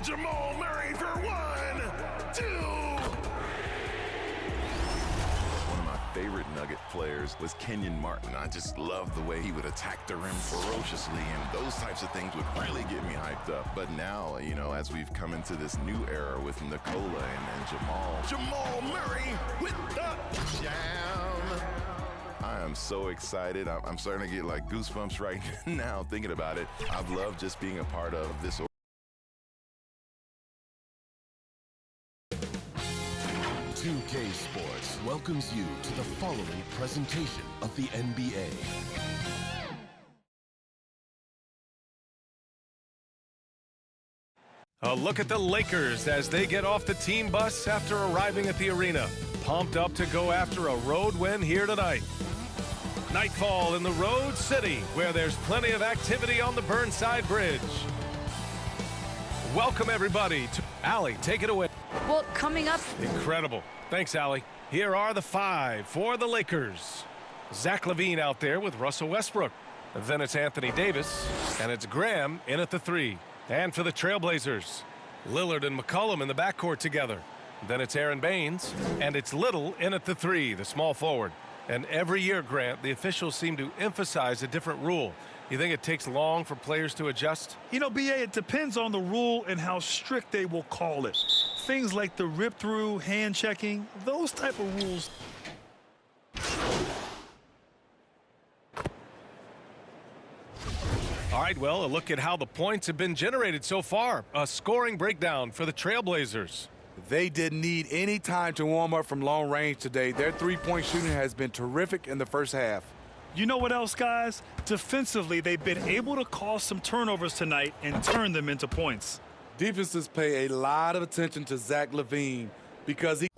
Jamal Murray for 1, 2. One of my favorite Nugget players was Kenyon Martin. I just loved the way he would attack the rim ferociously, and those types of things would really get me hyped up. But now, you know, as we've come into this new era with Nikola and Jamal Murray with the jam. I am so excited. I'm starting to get like goosebumps right now thinking about it. I've loved just being a part of this. 2K Sports welcomes you to the following presentation of the NBA. A look at the Lakers as they get off the team bus after arriving at the arena. Pumped up to go after a road win here tonight. Nightfall in the Road City, where there's plenty of activity on the Burnside Bridge. Welcome, everybody, to Allie. Take it away. Well, coming up. Incredible. Thanks, Allie. Here are the 5 for the Lakers. Zach LaVine out there with Russell Westbrook. Then it's Anthony Davis, and it's Graham in at the 3. And for the Trailblazers, Lillard and McCollum in the backcourt together. Then it's Aaron Baines, and it's Little in at the 3, the small forward. And every year, Grant, the officials seem to emphasize a different rule. You think it takes long for players to adjust? You know, B.A., it depends on the rule and how strict they will call it. Things like the rip-through, hand-checking, those type of rules. All right, well, a look at how the points have been generated so far. A scoring breakdown for the Trailblazers. They didn't need any time to warm up from long range today. Their three-point shooting has been terrific in the first half. You know what else, guys? Defensively, they've been able to cause some turnovers tonight and turn them into points. Defenses pay a lot of attention to Zach LaVine because he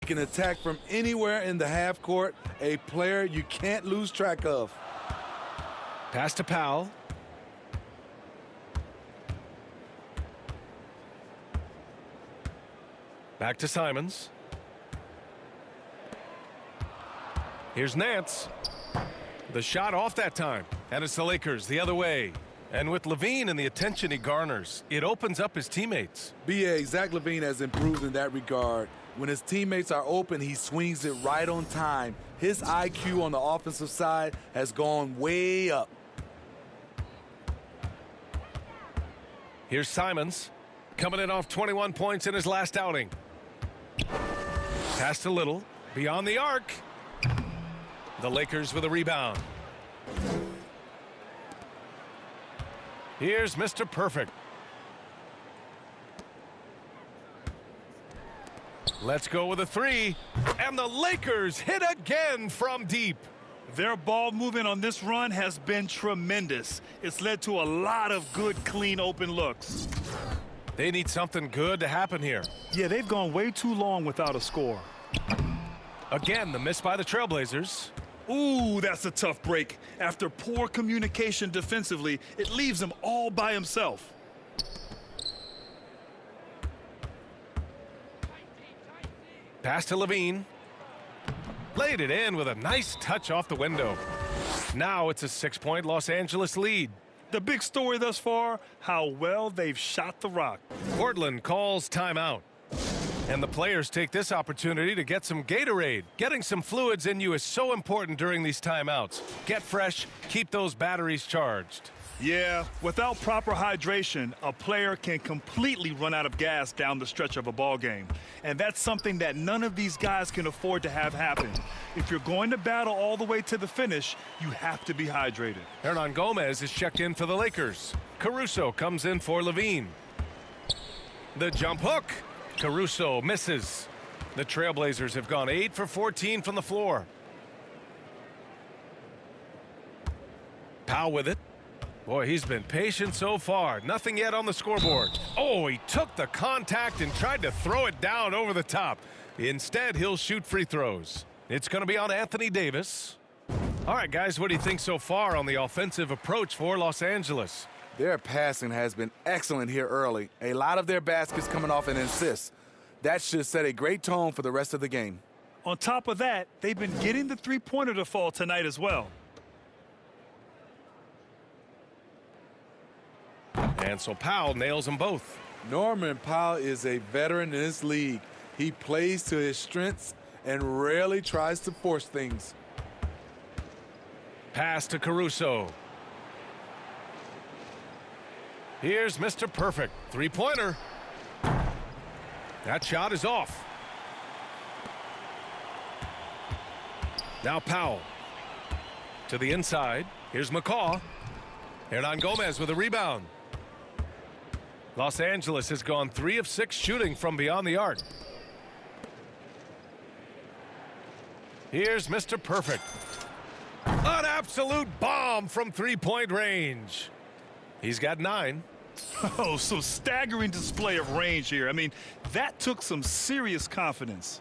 Can attack from anywhere in the half court, a player you can't lose track of. Pass to Powell. Back to Simons. Here's Nance. The shot off that time. And it's the Lakers the other way. And with LaVine and the attention he garners, it opens up his teammates. B.A. Zach LaVine has improved in that regard. When his teammates are open, he swings it right on time. His IQ on the offensive side has gone way up. Here's Simons, coming in off 21 points in his last outing. Pass to Little, beyond the arc. The Lakers with a rebound. Here's Mr. Perfect. Let's go with a three. And the Lakers hit again from deep. Their ball movement on this run has been tremendous. It's led to a lot of good, clean, open looks. They need something good to happen here. Yeah, they've gone way too long without a score. Again, the miss by the Trailblazers. Ooh, that's a tough break. After poor communication defensively, it leaves him all by himself. Pass to LaVine. Laid it in with a nice touch off the window. Now it's a 6-point Los Angeles lead. The big story thus far, how well they've shot the rock. Portland calls timeout. And the players take this opportunity to get some Gatorade. Getting some fluids in you is so important during these timeouts. Get fresh, keep those batteries charged. Yeah, without proper hydration, a player can completely run out of gas down the stretch of a ball game. And that's something that none of these guys can afford to have happen. If you're going to battle all the way to the finish, you have to be hydrated. Hernan Gomez is checked in for the Lakers. Caruso comes in for LaVine. The jump hook. Caruso misses. The Trailblazers have gone 8 for 14 from the floor. Powell with it. Boy, he's been patient so far. Nothing yet on the scoreboard. Oh, he took the contact and tried to throw it down over the top. Instead, he'll shoot free throws. It's going to be on Anthony Davis. All right, guys, what do you think so far on the offensive approach for Los Angeles? Their passing has been excellent here early. A lot of their baskets coming off an assist. That should set a great tone for the rest of the game. On top of that, they've been getting the three-pointer to fall tonight as well. And so Powell nails them both. Norman Powell is a veteran in this league. He plays to his strengths and rarely tries to force things. Pass to Caruso. Here's Mr. Perfect. Three-pointer. That shot is off. Now Powell. To the inside. Here's McCaw. Hernan Gomez with a rebound. Los Angeles has gone 3 of 6 shooting from beyond the arc. Here's Mr. Perfect. An absolute bomb from three-point range. He's got 9. Oh, some staggering display of range here. I mean, that took some serious confidence.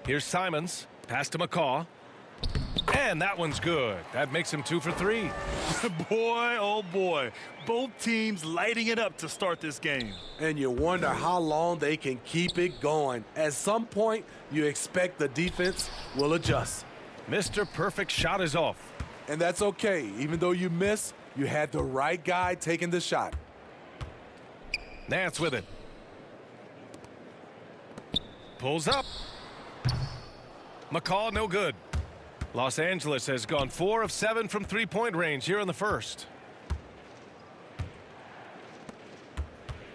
Here's Simons. Pass to McCaw. And that one's good. That makes him 2 for 3. Boy, oh boy. Both teams lighting it up to start this game. And you wonder how long they can keep it going. At some point, you expect the defense will adjust. Mr. Perfect shot is off. And that's okay. Even though you miss, you had the right guy taking the shot. Nance with it. Pulls up. McCaw, no good. Los Angeles has gone 4 of 7 from three-point range here in the first.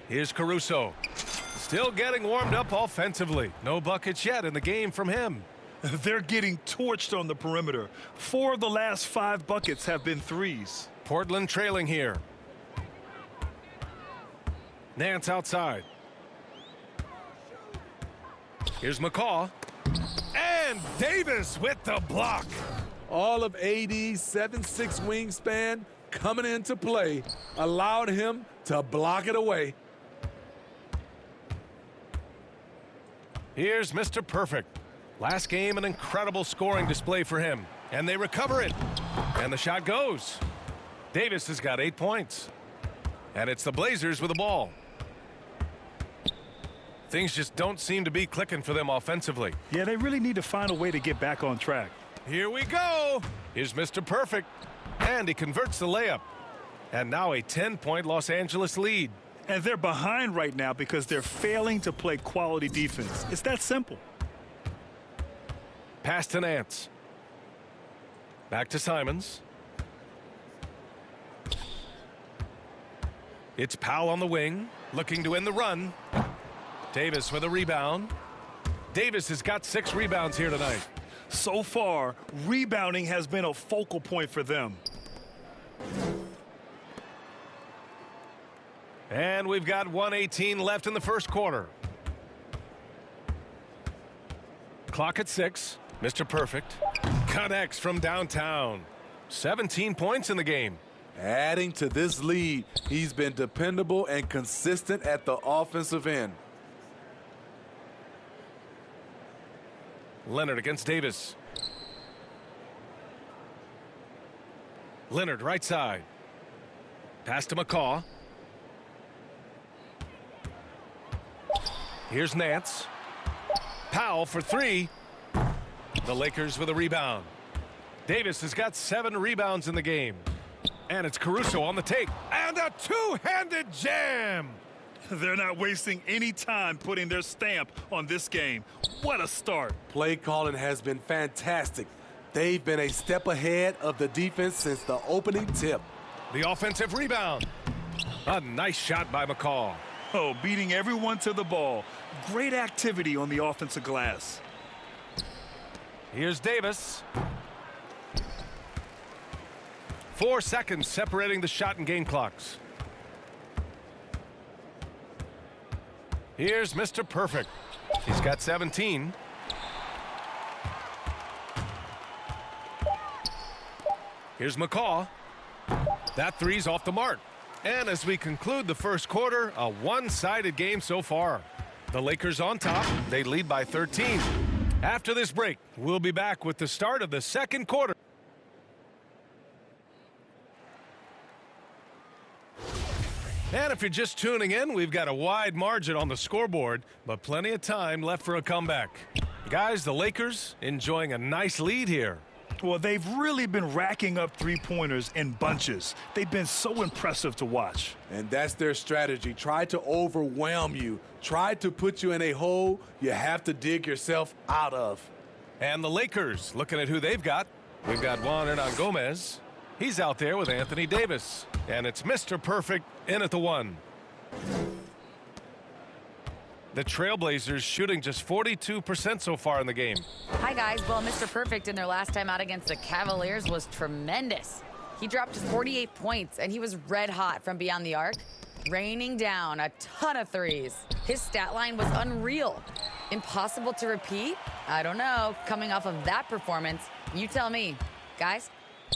Here's Caruso. Still getting warmed up offensively. No buckets yet in the game from him. They're getting torched on the perimeter. 4 of the last 5 buckets have been threes. Portland trailing here. Nance outside. Here's McCaw. And Davis with the block. All of AD's 7'6" wingspan coming into play allowed him to block it away. Here's Mr. Perfect. Last game, an incredible scoring display for him. And they recover it. And the shot goes. Davis has got 8 points. And it's the Blazers with the ball. Things just don't seem to be clicking for them offensively. Yeah, they really need to find a way to get back on track. Here we go. Here's Mr. Perfect. And he converts the layup. And now a 10-point Los Angeles lead. And they're behind right now because they're failing to play quality defense. It's that simple. Pass to Nance. Back to Simons. It's Powell on the wing, looking to end the run. Davis with a rebound. Davis has got 6 rebounds here tonight. So far, rebounding has been a focal point for them. And we've got 1:18 left in the first quarter. Clock at 6. Mr. Perfect connects from downtown. 17 points in the game. Adding to this lead, he's been dependable and consistent at the offensive end. Leonard against Davis. Leonard right side. Pass to McCaw. Here's Nance. Powell for 3. The Lakers with a rebound. Davis has got 7 rebounds in the game. And it's Caruso on the take. And a two-handed jam. They're not wasting any time putting their stamp on this game. What a start. Play calling has been fantastic. They've been a step ahead of the defense since the opening tip. The offensive rebound. A nice shot by McCaw. Oh, beating everyone to the ball. Great activity on the offensive glass. Here's Davis. 4 seconds separating the shot and game clocks. Here's Mr. Perfect. He's got 17. Here's McCaw. That three's off the mark. And as we conclude the first quarter, a one-sided game so far. The Lakers on top. They lead by 13. After this break, we'll be back with the start of the second quarter. And if you're just tuning in, we've got a wide margin on the scoreboard, but plenty of time left for a comeback. Guys, the Lakers enjoying a nice lead here. Well, they've really been racking up three-pointers in bunches. They've been so impressive to watch. And that's their strategy. Try to overwhelm you. Try to put you in a hole you have to dig yourself out of. And the Lakers, looking at who they've got. We've got Juan Hernan Gomez. He's out there with Anthony Davis. And it's Mr. Perfect in at the 1. The Trailblazers shooting just 42% so far in the game. Hi, guys. Well, Mr. Perfect in their last time out against the Cavaliers was tremendous. He dropped 48 points, and he was red hot from beyond the arc, raining down a ton of threes. His stat line was unreal. Impossible to repeat? I don't know. Coming off of that performance, you tell me. Guys?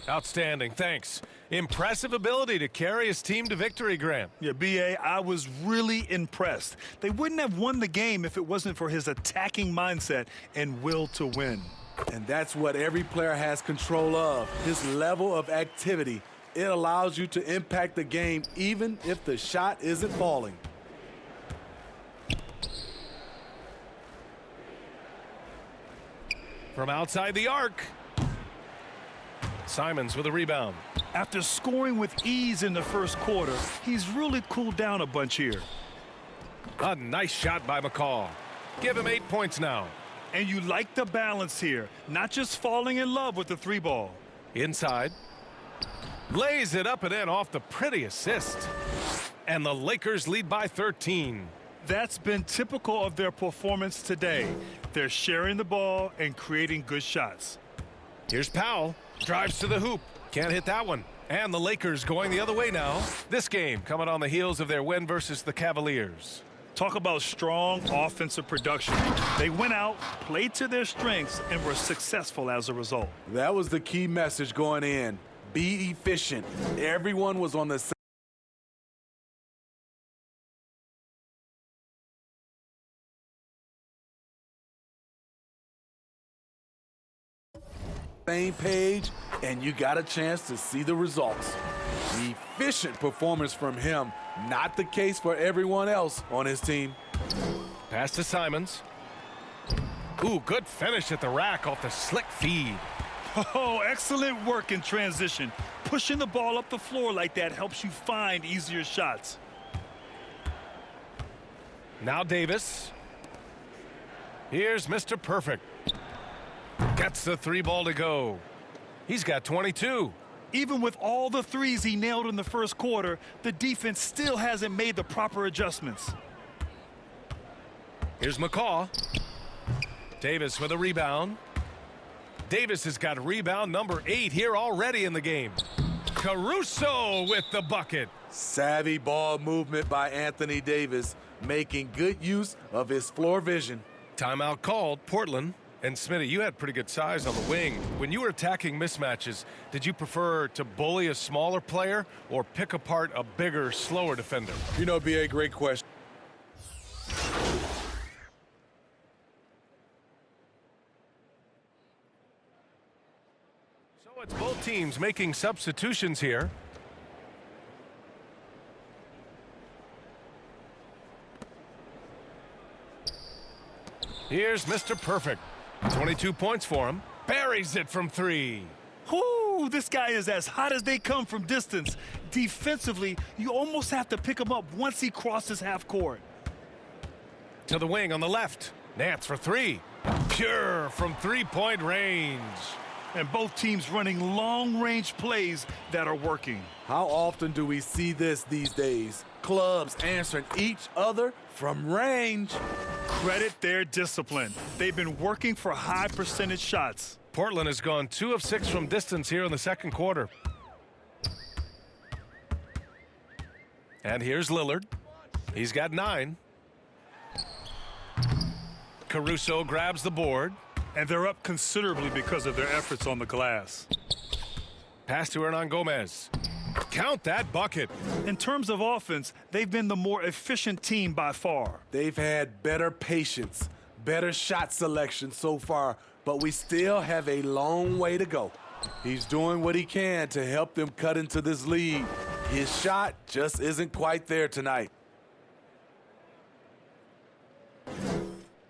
Outstanding, thanks. Impressive ability to carry his team to victory, Graham. Yeah, B.A., I was really impressed. They wouldn't have won the game if it wasn't for his attacking mindset and will to win. And that's what every player has control of, his level of activity. It allows you to impact the game even if the shot isn't falling. From outside the arc. Simons with a rebound. After scoring with ease in the first quarter, he's really cooled down a bunch here. A nice shot by McCaw. Give him 8 points now. And you like the balance here, not just falling in love with the 3-ball. Inside. Lays it up and in off the pretty assist. And the Lakers lead by 13. That's been typical of their performance today. They're sharing the ball and creating good shots. Here's Powell. Drives to the hoop. Can't hit that one. And the Lakers going the other way now. This game coming on the heels of their win versus the Cavaliers. Talk about strong offensive production. They went out, played to their strengths, and were successful as a result. That was the key message going in. Be efficient. Everyone was on the same same page, and you got a chance to see the results. Efficient performance from him, not the case for everyone else on his team. Pass to Simons. Ooh, good finish at the rack off the slick feed. Oh, excellent work in transition. Pushing the ball up the floor like that helps you find easier shots. Now Davis. Here's Mr. Perfect. Gets the three ball to go. He's got 22. Even with all the threes he nailed in the first quarter, the defense still hasn't made the proper adjustments. Here's McCaw. Davis with a rebound. Davis has got rebound number 8 here already in the game. Caruso with the bucket. Savvy ball movement by Anthony Davis, making good use of his floor vision. Timeout called. Portland. And Smitty, you had pretty good size on the wing. When you were attacking mismatches, did you prefer to bully a smaller player or pick apart a bigger, slower defender? You know, B.A., great question. So it's both teams making substitutions here. Here's Mr. Perfect. 22 points for him. Buries it from 3. Whoo, this guy is as hot as they come from distance. Defensively, you almost have to pick him up once he crosses half court. To the wing on the left. Nance for 3. Pure from 3-point range. And both teams running long-range plays that are working. How often do we see this these days? Clubs answering each other from range. Credit their discipline. They've been working for high percentage shots. Portland has gone 2 of 6 from distance here in the second quarter. And here's Lillard. He's got 9. Caruso grabs the board. And they're up considerably because of their efforts on the glass. Pass to Hernan Gomez. Count that bucket. In terms of offense, they've been the more efficient team by far. They've had better patience, better shot selection so far, but we still have a long way to go. He's doing what he can to help them cut into this lead. His shot just isn't quite there tonight.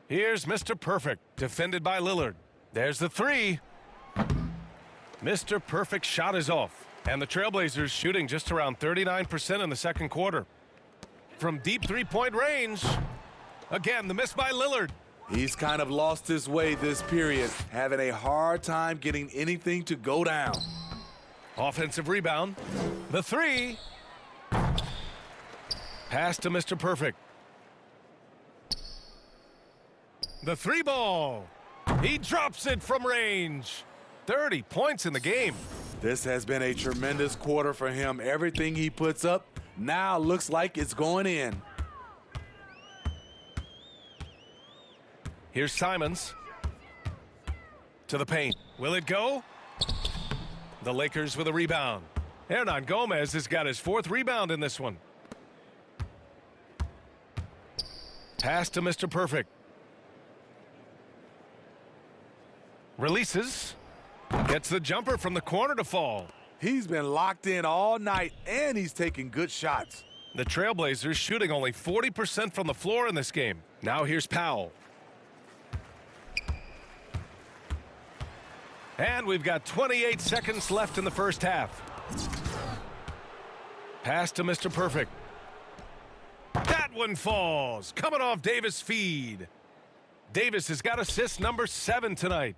Here's Mr. Perfect, defended by Lillard. There's the 3. Mr. Perfect shot is off. And the Trailblazers shooting just around 39% in the second quarter. From deep 3-point range. Again, the miss by Lillard. He's kind of lost his way this period, having a hard time getting anything to go down. Offensive rebound. The 3. Pass to Mr. Perfect. The 3 ball. He drops it from range. 30 points in the game. This has been a tremendous quarter for him. Everything he puts up now looks like it's going in. Here's Simons. To the paint. Will it go? The Lakers with a rebound. Hernan Gomez has got his 4th rebound in this one. Pass to Mr. Perfect. Releases. Gets the jumper from the corner to fall. He's been locked in all night, and he's taking good shots. The Trailblazers shooting only 40% from the floor in this game. Now here's Powell. And we've got 28 seconds left in the first half. Pass to Mr. Perfect. That one falls. Coming off Davis' feed. Davis has got assist number 7 tonight.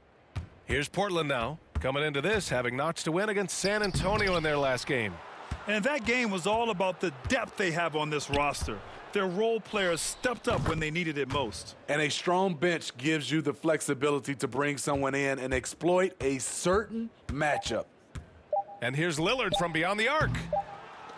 Here's Portland now. Coming into this, having notched a win against San Antonio in their last game. And that game was all about the depth they have on this roster. Their role players stepped up when they needed it most. And a strong bench gives you the flexibility to bring someone in and exploit a certain matchup. And here's Lillard from beyond the arc.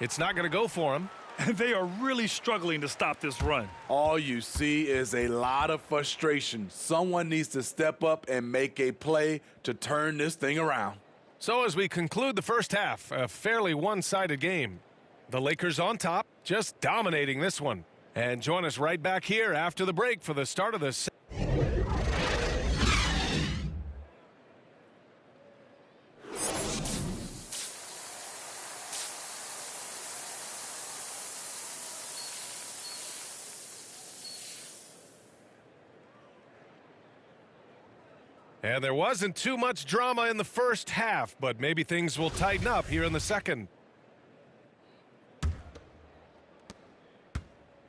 It's not going to go for him. And they are really struggling to stop this run. All you see is a lot of frustration. Someone needs to step up and make a play to turn this thing around. So as we conclude the first half, a fairly one-sided game. The Lakers on top, just dominating this one. And join us right back here after the break for the start of the And there wasn't too much drama in the first half, but maybe things will tighten up here in the second.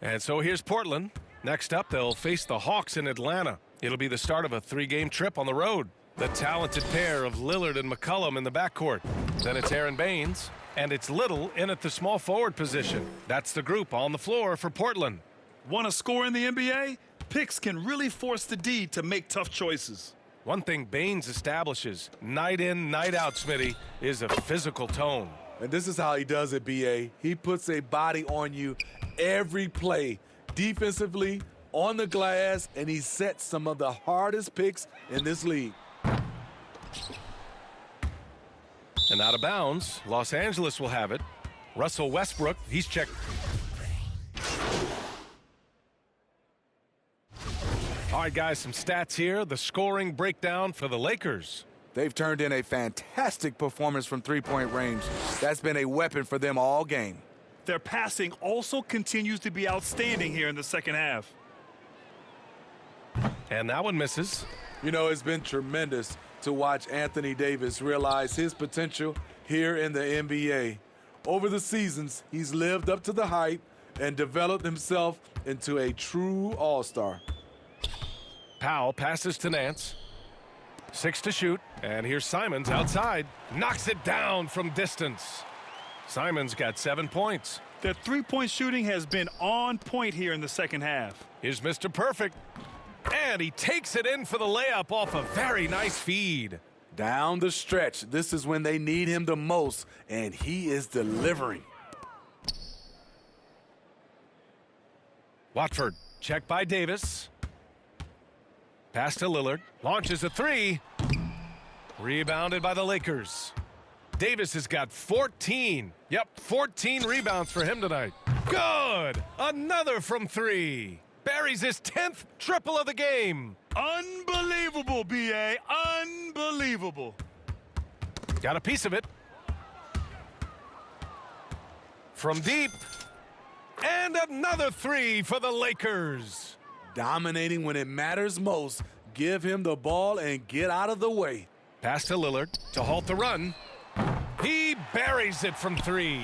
And so here's Portland. Next up, they'll face the Hawks in Atlanta. It'll be the start of a 3-game trip on the road. The talented pair of Lillard and McCollum in the backcourt. Then it's Aaron Baines, and it's Little in at the small forward position. That's the group on the floor for Portland. Want to score in the NBA? Picks can really force the D to make tough choices. One thing Baines establishes, night in, night out, Smitty, is a physical tone. And this is how he does it, B.A. He puts a body on you every play, defensively, on the glass, and he sets some of the hardest picks in this league. And out of bounds, Los Angeles will have it. Russell Westbrook, he's checked. All right, guys, some stats here. The scoring breakdown for the Lakers. They've turned in a fantastic performance from three-point range. That's been a weapon for them all game. Their passing also continues to be outstanding here in the second half. And that one misses. You know, it's been tremendous to watch Anthony Davis realize his potential here in the NBA. Over the seasons, he's lived up to the hype and developed himself into a true all-star. Powell passes to Nance. 6 to shoot. And here's Simons outside. Knocks it down from distance. Simons got 7 points. Their three-point shooting has been on point here in the second half. Here's Mr. Perfect. And he takes it in for the layup off a very nice feed. Down the stretch, this is when they need him the most, and he is delivering. Watford, checked by Davis. Pass to Lillard. Launches a 3. Rebounded by the Lakers. Davis has got 14. Yep, 14 rebounds for him tonight. Good! Another from 3. Buries his 10th triple of the game. Unbelievable, B.A. Unbelievable. Got a piece of it. From deep. And another 3 for the Lakers. Dominating when it matters most. Give him the ball and get out of the way. Pass to Lillard to halt the run. He buries it from 3.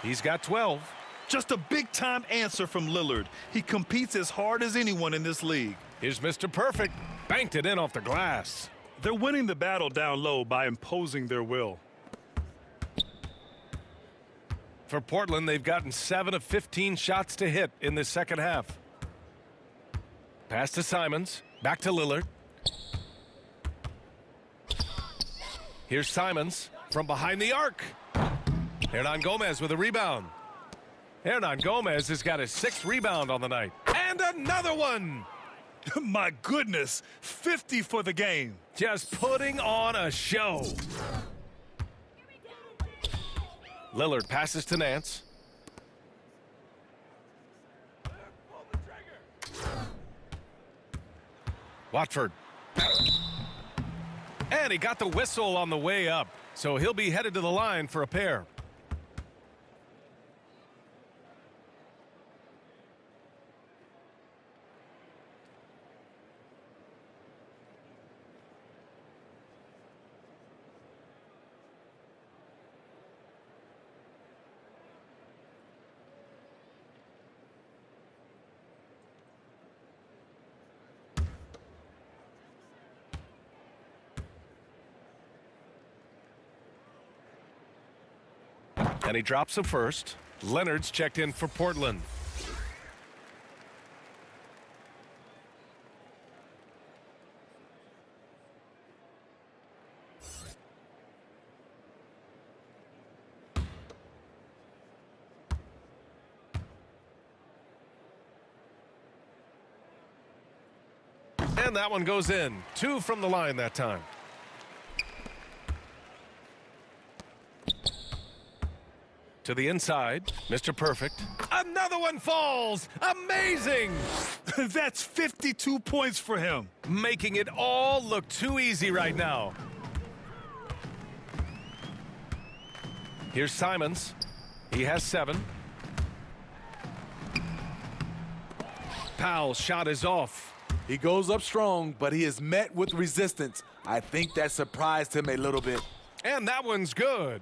He's got 12. Just a big-time answer from Lillard. He competes as hard as anyone in this league. Here's Mr. Perfect. Banked it in off the glass. They're winning the battle down low by imposing their will. For Portland, they've gotten 7 of 15 shots to hit in this second half. Pass to Simons. Back to Lillard. Here's Simons from behind the arc. Hernan Gomez with a rebound. Hernan Gomez has got his 6th rebound on the night. And another one. My goodness, 50 for the game. Just putting on a show. Lillard passes to Nance. Watford. And he got the whistle on the way up, so he'll be headed to the line for a pair. And he drops the first. Leonard's checked in for Portland. And that one goes in. 2 from the line that time. To the inside, Mr. Perfect. Another one falls. Amazing. That's 52 points for him. Making it all look too easy right now. Here's Simons. He has 7. Powell's shot is off. He goes up strong, but he is met with resistance. I think that surprised him a little bit. And that one's good.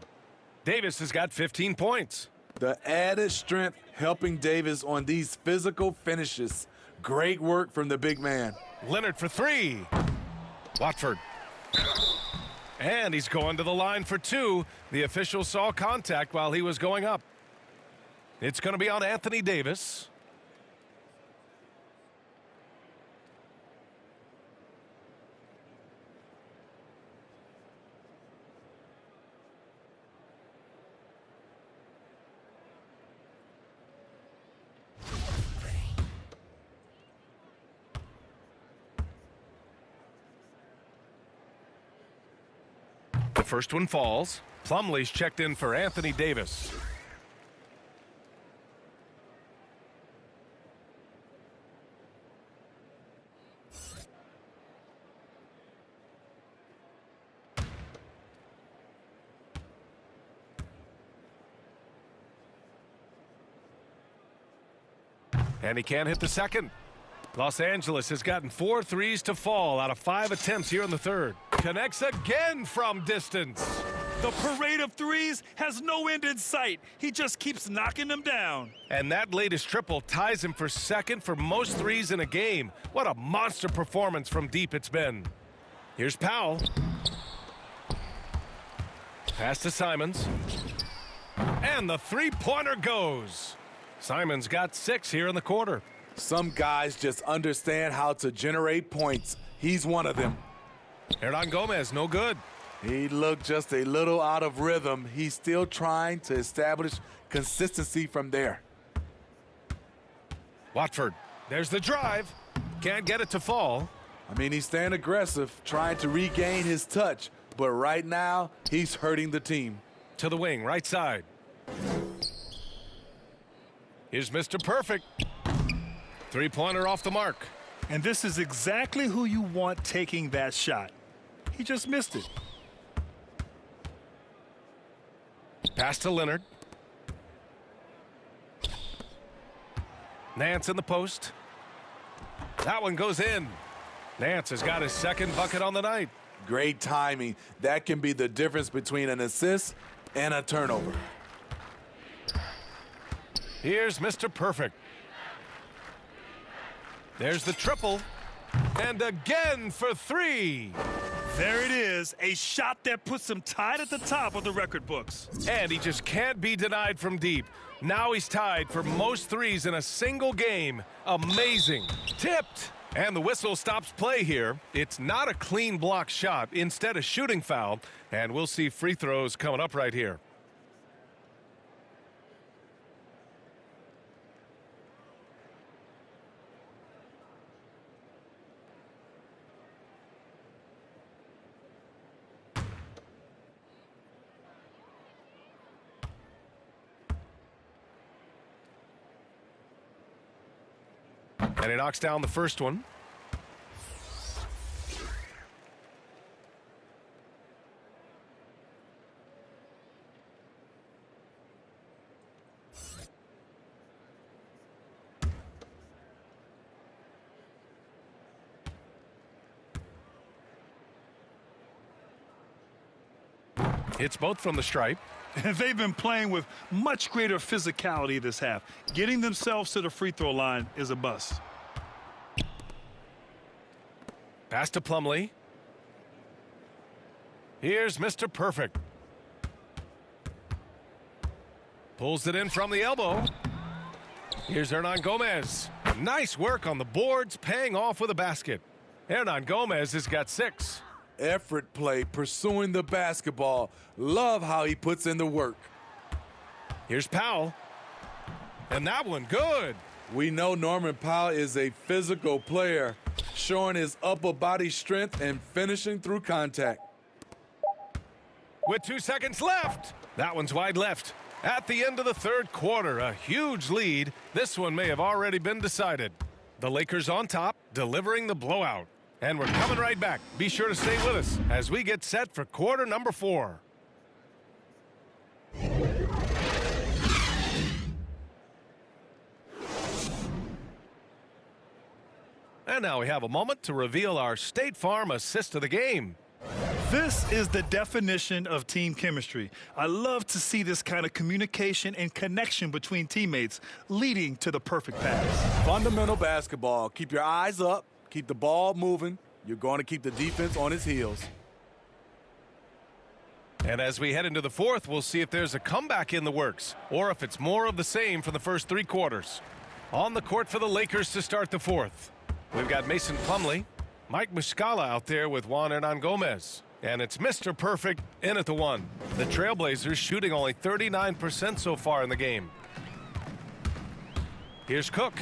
Davis has got 15 points. The added strength helping Davis on these physical finishes. Great work from the big man. Leonard for three. Watford. And he's going to the line for two. The official saw contact while he was going up. It's going to be on Anthony Davis. The first one falls. Plumlee's checked in for Anthony Davis. And he can't hit the second. Los Angeles has gotten 4 threes to fall out of 5 attempts here in the third. Connects again from distance. The parade of threes has no end in sight. He just keeps knocking them down. And that latest triple ties him for second for most threes in a game. What a monster performance from deep it's been. Here's Powell. Pass to Simons. And the three-pointer goes. Simons got 6 here in the quarter. Some guys just understand how to generate points. He's one of them. Hernan Gomez, no good. He looked just a little out of rhythm. He's still trying to establish consistency from there. Watford, there's the drive. Can't get it to fall. I mean, he's staying aggressive, trying to regain his touch. But right now, he's hurting the team. To the wing, right side. Here's Mr. Perfect. Three-pointer off the mark. And this is exactly who you want taking that shot. He just missed it. Pass to Leonard. Nance in the post. That one goes in. Nance has got his second bucket on the night. Great timing. That can be the difference between an assist and a turnover. Here's Mr. Perfect. There's the triple. And again for 3. There it is, a shot that puts him tied at the top of the record books. And he just can't be denied from deep. Now he's tied for most threes in a single game. Amazing. Tipped. And the whistle stops play here. It's not a clean block shot, instead a shooting foul. And we'll see free throws coming up right here. And he knocks down the first one. Hits both from the stripe. And they've been playing with much greater physicality this half. Getting themselves to the free throw line is a bust. Pass to Plumlee. Here's Mr. Perfect. Pulls it in from the elbow. Here's Hernan Gomez. Nice work on the boards, paying off with a basket. Hernan Gomez has got 6. Effort play, pursuing the basketball. Love how he puts in the work. Here's Powell. And that one good. We know Norman Powell is a physical player, showing his upper body strength and finishing through contact. With 2 seconds left. That one's wide left. At the end of the third quarter, a huge lead. This one may have already been decided. The Lakers on top, delivering the blowout. And we're coming right back. Be sure to stay with us as we get set for quarter number 4. And now we have a moment to reveal our State Farm assist of the game. This is the definition of team chemistry. I love to see this kind of communication and connection between teammates leading to the perfect pass. Fundamental basketball. Keep your eyes up. Keep the ball moving. You're going to keep the defense on its heels. And as we head into the fourth, we'll see if there's a comeback in the works or if it's more of the same for the first 3 quarters. On the court for the Lakers to start the fourth, we've got Mason Plumlee, Mike Muscala out there with Juan Hernan Gomez. And it's Mr. Perfect in at the 1. The Trailblazers shooting only 39% so far in the game. Here's Cook.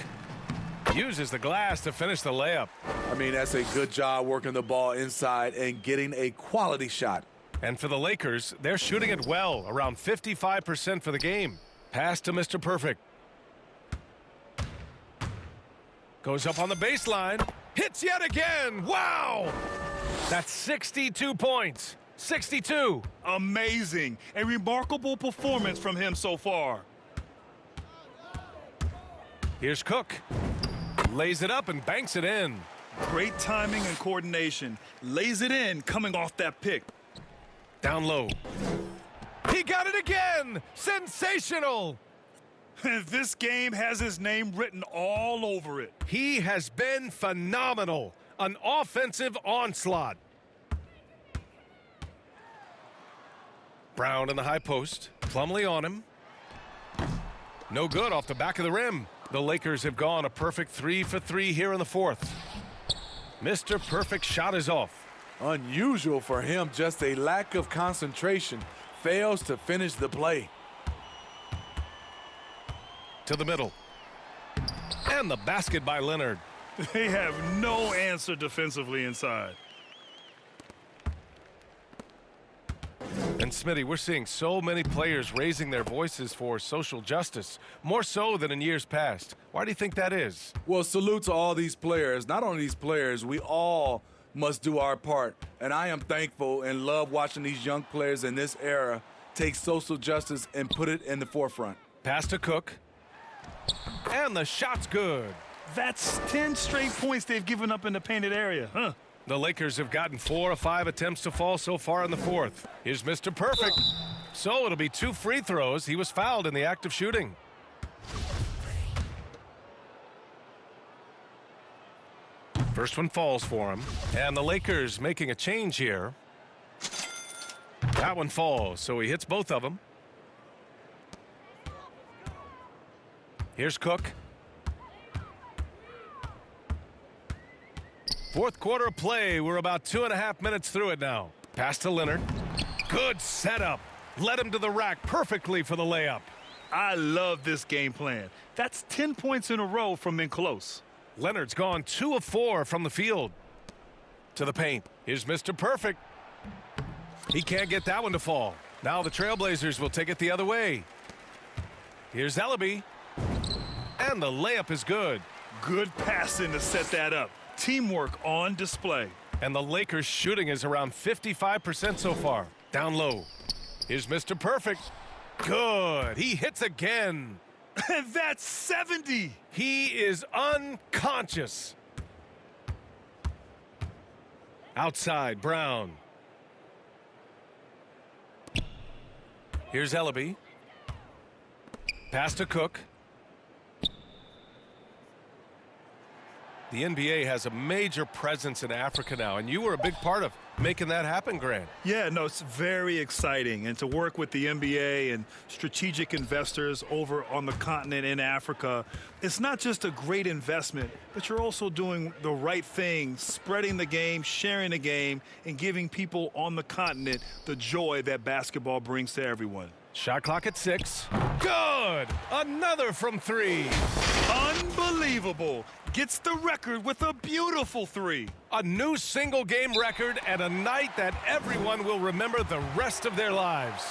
Uses the glass to finish the layup. I mean, that's a good job working the ball inside and getting a quality shot. And for the Lakers, they're shooting it well, around 55% for the game. Pass to Mr. Perfect. Goes up on the baseline. Hits yet again. Wow! That's 62 points. 62. Amazing. A remarkable performance from him so far. Here's Cook. Lays it up and banks it in. Great timing and coordination. Lays it in coming off that pick. Down low. He got it again. Sensational. This game has his name written all over it. He has been phenomenal. An offensive onslaught. Brown in the high post. Plumlee on him. No good off the back of the rim. The Lakers have gone a perfect 3 for 3 here in the fourth. Mr. Perfect shot is off. Unusual for him, just a lack of concentration. Fails to finish the play. To the middle. And the basket by Leonard. They have no answer defensively inside. And Smitty, we're seeing so many players raising their voices for social justice, more so than in years past. Why do you think that is? Well, salute to all these players. Not only these players, we all must do our part. And I am thankful and love watching these young players in this era take social justice and put it in the forefront. Pass to Cook. And the shot's good. That's 10 straight points they've given up in the painted area, huh? The Lakers have gotten 4 of 5 attempts to fall so far in the fourth. Here's Mr. Perfect. So it'll be 2 free throws. He was fouled in the act of shooting. First one falls for him. And the Lakers making a change here. That one falls, so he hits both of them. Here's Cook. Fourth quarter of play. We're about 2.5 minutes through it now. Pass to Leonard. Good setup. Led him to the rack perfectly for the layup. I love this game plan. That's 10 points in a row from in close. Leonard's gone 2 of 4 from the field. To the paint. Here's Mr. Perfect. He can't get that one to fall. Now the Trailblazers will take it the other way. Here's Ellaby. And the layup is good. Good passing to set that up. Teamwork on display. And the Lakers shooting is around 55% so far. Down low. Here's Mr. Perfect. Good. He hits again. And that's 70. He is unconscious. Outside, Brown. Here's Ellaby. Pass to Cook. The NBA has a major presence in Africa now, and you were a big part of making that happen, Grant. Yeah, no, it's very exciting. And to work with the NBA and strategic investors over on the continent in Africa, it's not just a great investment, but you're also doing the right thing, spreading the game, sharing the game, and giving people on the continent the joy that basketball brings to everyone. Shot clock at 6. Good! Another from 3. Unbelievable. Gets the record with a beautiful 3. A new single-game record and a night that everyone will remember the rest of their lives.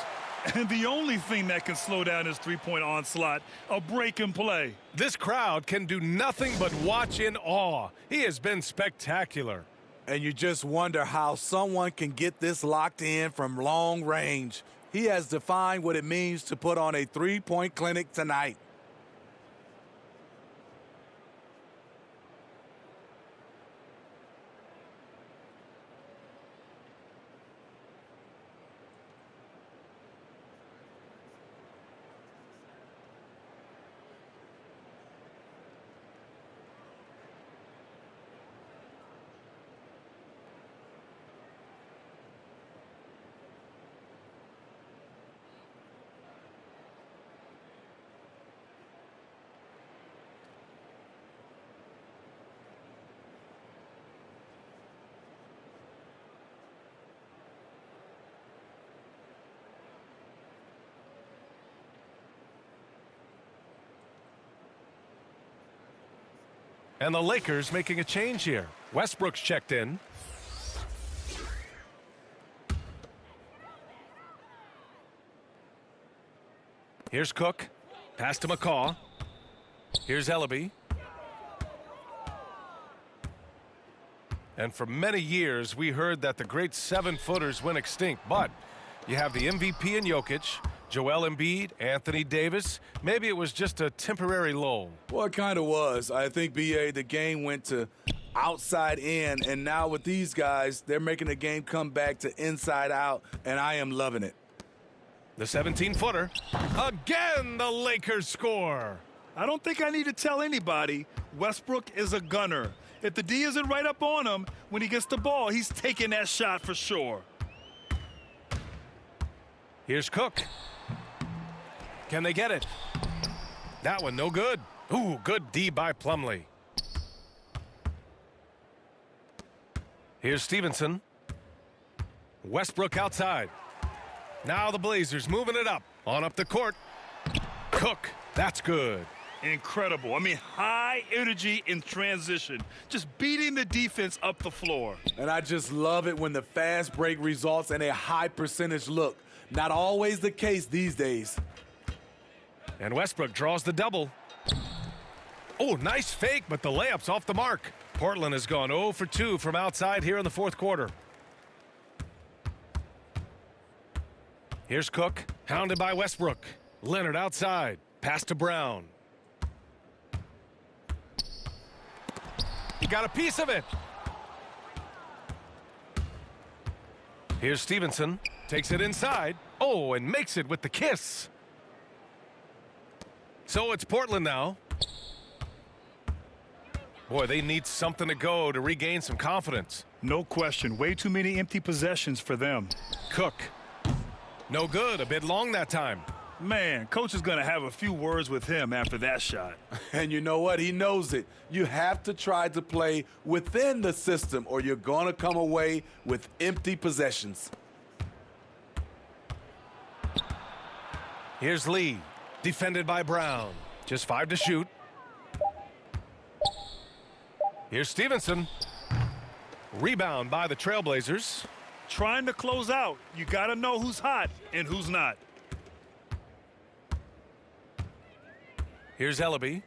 And the only thing that can slow down his three-point onslaught, a break and play. This crowd can do nothing but watch in awe. He has been spectacular. And you just wonder how someone can get this locked in from long range. He has defined what it means to put on a three-point clinic tonight. And the Lakers making a change here. Westbrook's checked in. Here's Cook. Pass to McCaw. Here's Ellaby. And for many years, we heard that the great 7-footers went extinct. But you have the MVP in Jokic, Joel Embiid, Anthony Davis. Maybe it was just a temporary lull. Well, it kind of was. I think, B.A., the game went to outside in, and now with these guys, they're making the game come back to inside out, and I am loving it. The 17-footer. Again, the Lakers score. I don't think I need to tell anybody Westbrook is a gunner. If the D isn't right up on him, when he gets the ball, he's taking that shot for sure. Here's Cook. Can they get it? That one no good. Ooh, good D by Plumlee. Here's Stevenson. Westbrook outside. Now the Blazers moving it up. On up the court. Cook. That's good. Incredible. I mean, high energy in transition. Just beating the defense up the floor. And I just love it when the fast break results in a high percentage look. Not always the case these days. And Westbrook draws the double. Oh, nice fake, but the layup's off the mark. Portland has gone 0 for 2 from outside here in the fourth quarter. Here's Cook, hounded by Westbrook. Leonard outside. Pass to Brown. He got a piece of it. Here's Stevenson. Takes it inside. Oh, and makes it with the kiss. So it's Portland now. Boy, they need something to go to regain some confidence. No question. Way too many empty possessions for them. Cook. No good. A bit long that time. Man, coach is going to have a few words with him after that shot. And you know what? He knows it. You have to try to play within the system or you're going to come away with empty possessions. Here's Lee, defended by Brown. Just 5 to shoot. Here's Stevenson. Rebound by the Trailblazers. Trying to close out. You got to know who's hot and who's not. Here's Ellaby.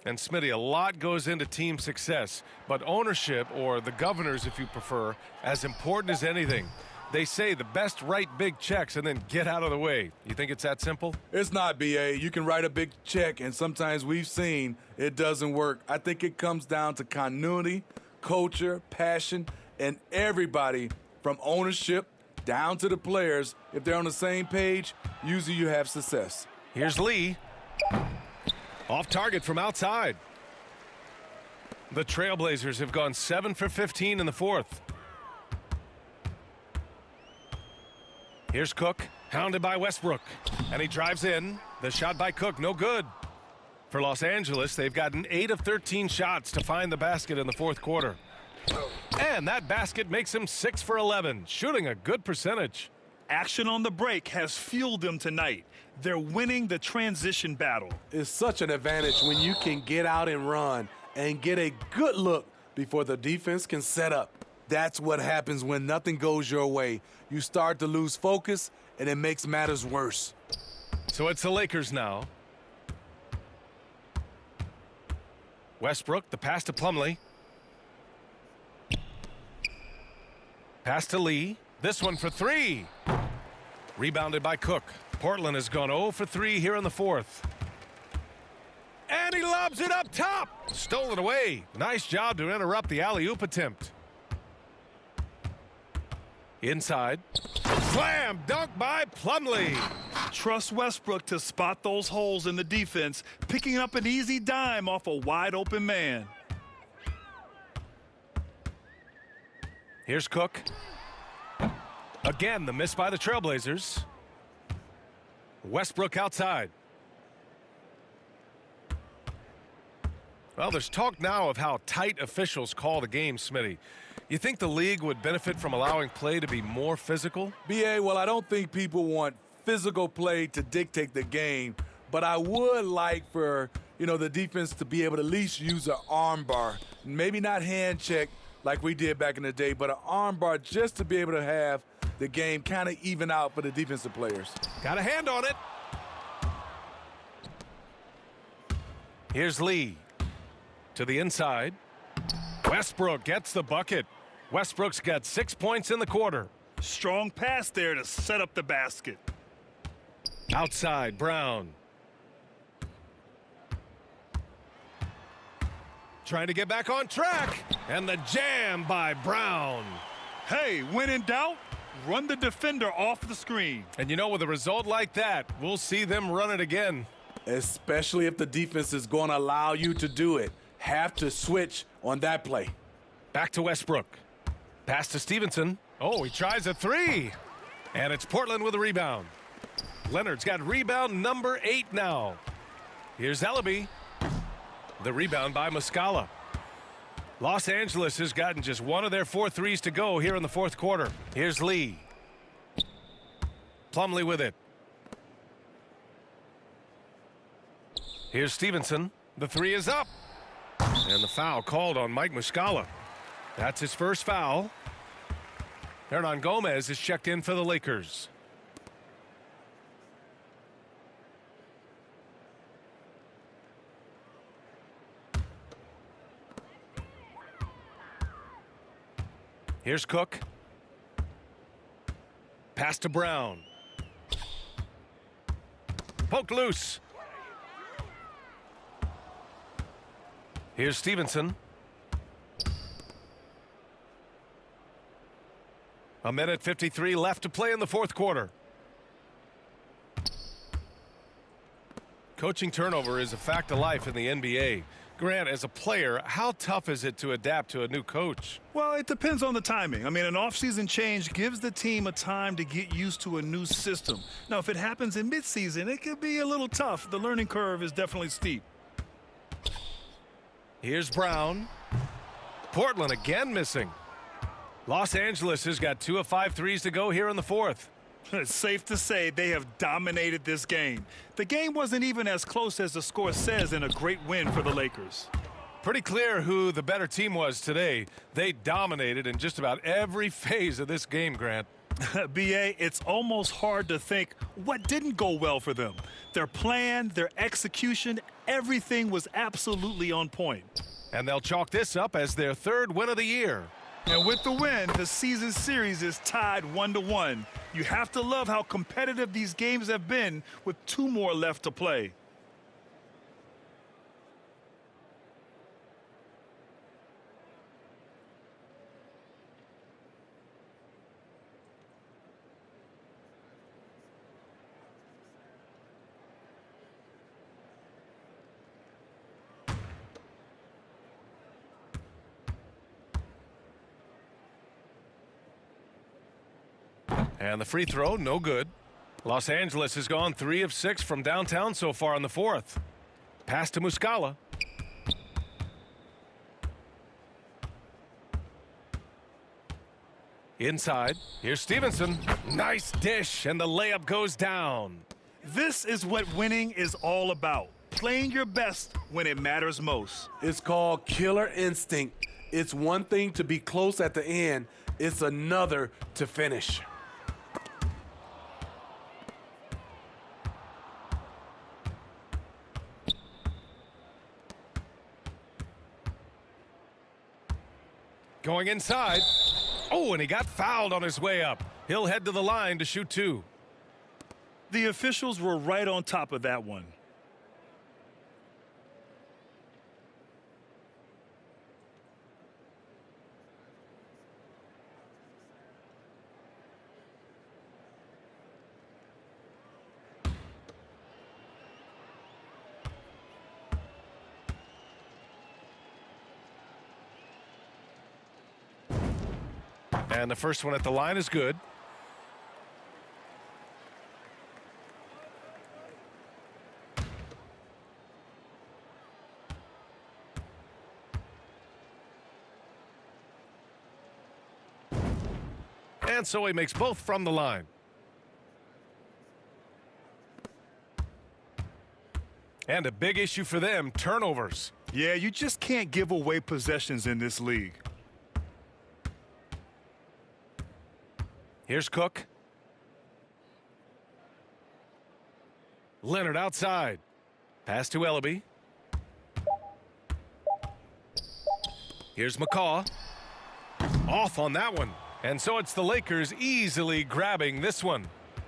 And Smitty, a lot goes into team success, but ownership, or the governors if you prefer, as important as anything. They say the best write big checks and then get out of the way. You think it's that simple? It's not, B.A. You can write a big check, and sometimes we've seen it doesn't work. I think it comes down to continuity, culture, passion, and everybody from ownership down to the players. If they're on the same page, usually you have success. Here's Lee. Off target from outside. The Trailblazers have gone 7 for 15 in the fourth. Here's Cook, hounded by Westbrook. And he drives in. The shot by Cook, no good. For Los Angeles, they've gotten 8 of 13 shots to find the basket in the fourth quarter. And that basket makes him 6 for 11, shooting a good percentage. Action on the break has fueled them tonight. They're winning the transition battle. It's such an advantage when you can get out and run and get a good look before the defense can set up. That's what happens when nothing goes your way. You start to lose focus, and it makes matters worse. So it's the Lakers now. Westbrook, the pass to Plumlee. Pass to Lee. This one for 3. Rebounded by Cook. Portland has gone 0 for 3 here in the fourth. And he lobs it up top. Stolen away. Nice job to interrupt the alley-oop attempt. Inside. Slam dunk by Plumlee. Trust Westbrook to spot those holes in the defense, picking up an easy dime off a wide-open man. Here's Cook. Again, the miss by the Trailblazers. Westbrook outside. Well, there's talk now of how tight officials call the game, Smitty. You think the league would benefit from allowing play to be more physical? B.A., well, I don't think people want physical play to dictate the game. but I would like for, the defense to be able to at least use an arm bar. Maybe not hand check like we did back in the day, but an arm bar just to be able to have the game kind of even out for the defensive players. Got a hand on it. Here's Lee to the inside. Westbrook gets the bucket. Westbrook's got 6 points in the quarter. Strong pass there to set up the basket. Outside, Brown. Trying to get back on track. And the jam by Brown. Hey, when in doubt, run the defender off the screen. And with a result like that, we'll see them run it again. Especially if the defense is going to allow you to do it. Have to switch on that play. Back to Westbrook. Pass to Stevenson. Oh, he tries a three. And it's Portland with a rebound. Leonard's got rebound number 8 now. Here's Ellaby. The rebound by Muscala. Los Angeles has gotten just one of their 4 threes to go here in the fourth quarter. Here's Lee. Plumlee with it. Here's Stevenson. The three is up. And the foul called on Mike Muscala. That's his first foul. Hernan Gomez is checked in for the Lakers. Here's Cook. Pass to Brown. Poked loose. Here's Stevenson. A minute 53 left to play in the fourth quarter. Coaching turnover is a fact of life in the NBA. Grant, as a player, how tough is it to adapt to a new coach? Well, it depends on the timing. I mean, an offseason change gives the team a time to get used to a new system. Now, if it happens in midseason, it could be a little tough. The learning curve is definitely steep. Here's Brown. Portland again missing. Los Angeles has got 2 of 5 threes to go here in the fourth. It's safe to say they have dominated this game. The game wasn't even as close as the score says in a great win for the Lakers. Pretty clear who the better team was today. They dominated in just about every phase of this game, Grant. B.A., it's almost hard to think what didn't go well for them. Their plan, their execution, everything was absolutely on point. And they'll chalk this up as their 3rd win of the year. And with the win, the season series is tied 1-1. You have to love how competitive these games have been with 2 more left to play. And the free throw, no good. Los Angeles has gone 3 of 6 from downtown so far in the fourth. Pass to Muscala. Inside, here's Stevenson. Nice dish, and the layup goes down. This is what winning is all about. Playing your best when it matters most. It's called killer instinct. It's one thing to be close at the end. It's another to finish. Going inside. Oh, and he got fouled on his way up. He'll head to the line to shoot 2. The officials were right on top of that one. And the first one at the line is good. And so he makes both from the line. And a big issue for them, turnovers. Yeah, you just can't give away possessions in this league. Here's Cook. Leonard outside. Pass to Ellaby. Here's McCaw. Off on that one. And so it's the Lakers easily grabbing this one.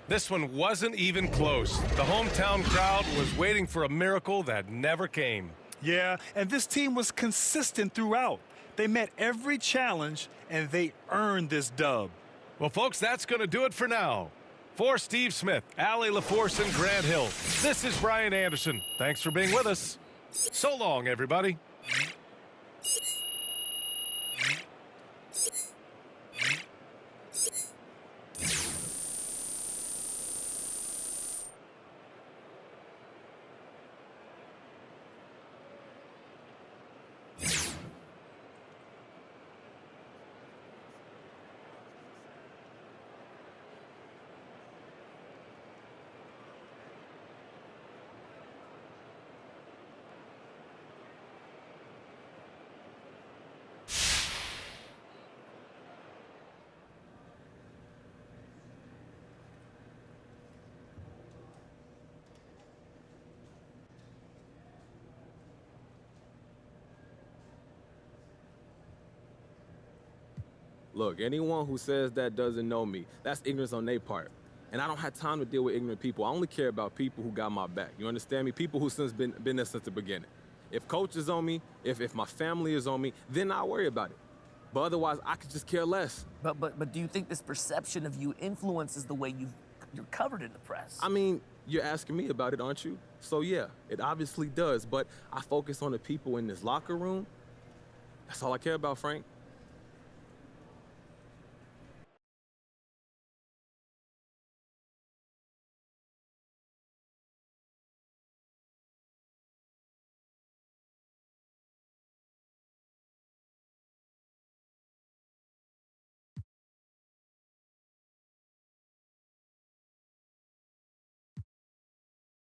This one wasn't even close. The hometown crowd was waiting for a miracle that never came. Yeah, and this team was consistent throughout. They met every challenge, and they earned this dub. Well, folks, that's going to do it for now. For Steve Smith, Allie LaForce, and Grant Hill, this is Brian Anderson. Thanks for being with us. So long, everybody. Look, anyone who says that doesn't know me. That's ignorance on their part. And I don't have time to deal with ignorant people. I only care about people who got my back. You understand me? People who since been there since the beginning. If coach is on me, if my family is on me, then I'll worry about it. But otherwise, I could just care less. But do you think this perception of you influences the way you're covered in the press? I mean, you're asking me about it, aren't you? So yeah, it obviously does. But I focus on the people in this locker room. That's all I care about, Frank.